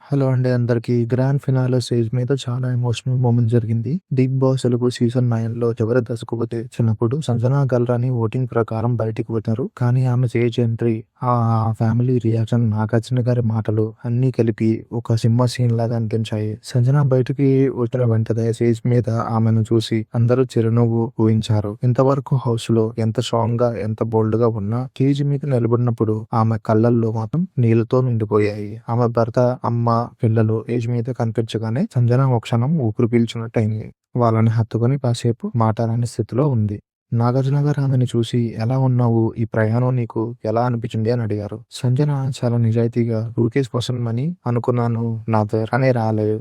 Hello అండి అందరికి. Grand finale stage మీద చాలా ఎమోషనల్ మూమెంట్ జరిగింది. 'బిగ్ బాస్' తెలుగు సీజన్ 9లో జబర్దస్త్‌కు వచ్చినప్పుడు సంజన గల్రాని ఓటింగ్ ప్రకారం బయటికి వచ్చారు. కానీ ఆమె స్టేజ్ ఎంట్రీ, ఆ ఫ్యామిలీ రియాక్షన్, నాగార్జున గారి మాటలు అన్నీ కలిపి ఒక సినిమా సీన్ లాగా అనిపించాయి. సంజన బయటికి వచ్చిన వెంటనే స్టేజ్ మీద ఆమెను చూసి అందరూ చిరునవ్వు ఊహించారు. ఇంతవరకు హౌస్‌లో ఎంత స్ట్రాంగ్‌గా, ఎంత బోల్డ్‌గా ఉన్నా స్టేజ్ మీద నిలబడినప్పుడు ఆమె కళ్ళల్లో మాత్రం నీళ్లతో నిండిపోయాయి. ఆమె భర్త, అమ్మ, పిల్లలు ఏజ్ మీద కనిపించగానే సంజన ఒక క్షణం ఊపిరి పీల్చినట్టయింది. వాళ్ళని హత్తుకొని కాసేపు మాటాడని స్థితిలో ఉంది. నాగార్జున గారు ఆమెని చూసి "ఎలా ఉన్నావు? ఈ ప్రయాణం నీకు ఎలా అనిపించింది?" అని అడిగారు. సంజన చాలా నిజాయితీగా "రూకీస్ కోసం అని అనుకున్నాను. నా ద్వారానే రాలేదు.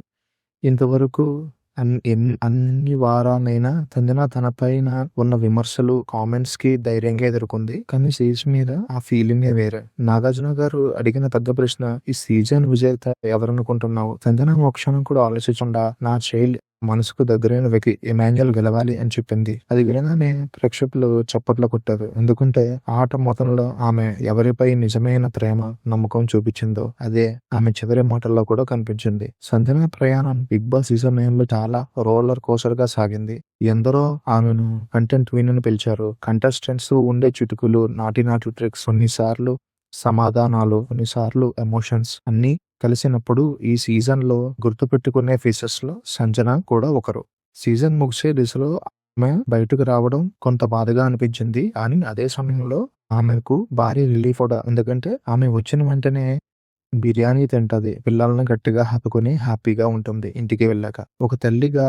ఇంతవరకు అన్ని వారాలైనా సంజన తనపైన ఉన్న విమర్శలు, కామెంట్స్‌కి ధైర్యంగా ఎదుర్కొంది. కానీ స్టేజ్ మీద ఆ ఫీలింగే వేరే. నాగార్జున గారు అడిగిన పెద్ద ప్రశ్న, "ఈ సీజన్ విజేత ఎవరనుకుంటున్నావు?" సంజన ఒక క్షణం కూడా ఆలోచించకుండా "నా చైల్డ్, మనసుకు దగ్గరైన వ్యక్తి ఇమాన్యుయల్ గెలవాలి" అని చెప్పింది. అది వినగానే ప్రేక్షకులు చప్పట్లు కొట్టారు. ఎందుకంటే ఆట మొత్తంలో ఆమె ఎవరిపై నిజమైన ప్రేమ, నమ్మకం చూపించిందో అదే ఆమె చివరి మాటల్లో కూడా కనిపించింది. సంజన ప్రయాణం బిగ్ బాస్ సీజన్ 9లో చాలా రోలర్ కోస్టర్‌గా సాగింది. ఎందరో ఆమెను కంటెంట్ క్వీన్ అని పిలిచారు. కంటెస్టెంట్స్ ఉండే చిటుకులు, నాటి ట్రిక్స్, కొన్నిసార్లు సమాధానాలు, కొన్నిసార్లు ఎమోషన్స్ అన్నీ కలిసినప్పుడు ఈ సీజన్‌లో గుర్తుపెట్టుకునే ఫేసెస్‌లో సంజన కూడా ఒకరు. సీజన్ ముగిసే దిశలో ఆమె బయటకు రావడం కొంత బాధగా అనిపించింది. కానీ అదే సమయంలో ఆమెకు భారీ రిలీఫ్ కూడా. ఎందుకంటే ఆమె వచ్చిన వెంటనే బిర్యానీ తింటది. పిల్లల్ని గట్టిగా హత్తుకొని హ్యాపీగా ఉంటుంది ఇంటికి వెళ్ళాక. ఒక తల్లిగా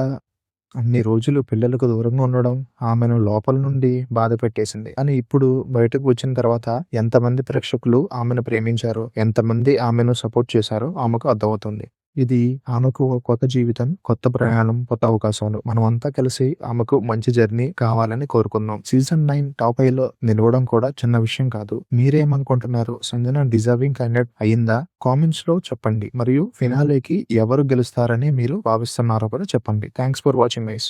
అన్ని రోజులు పిల్లలకు దూరంగా ఉండడం ఆమెను లోపల నుండి బాధ పెట్టేసింది. కానీ ఇప్పుడు బయటకు వచ్చిన తర్వాత ఎంతమంది ప్రేక్షకులు ఆమెను ప్రేమించారో, ఎంతమంది ఆమెను సపోర్ట్ చేశారో ఆమెకు అర్థమవుతుంది. ఇది ఆమెకు ఒక కొత్త జీవితం, కొత్త ప్రయాణం, కొత్త అవకాశాలు. మనమంతా కలిసి ఆమెకు మంచి జర్నీ కావాలని కోరుకుందాం. సీజన్ 9 టాప్ 5లో నిలవడం కూడా చిన్న విషయం కాదు. మీరేమనుకుంటున్నారు? సంజన డిజర్వింగ్ క్యాండిడేట్ అయిందా? కామెంట్స్ లో చెప్పండి. మరియు ఫినాలేకి ఎవరు గెలుస్తారని మీరు భావిస్తున్నారో కూడా చెప్పండి. Thanks for watching guys.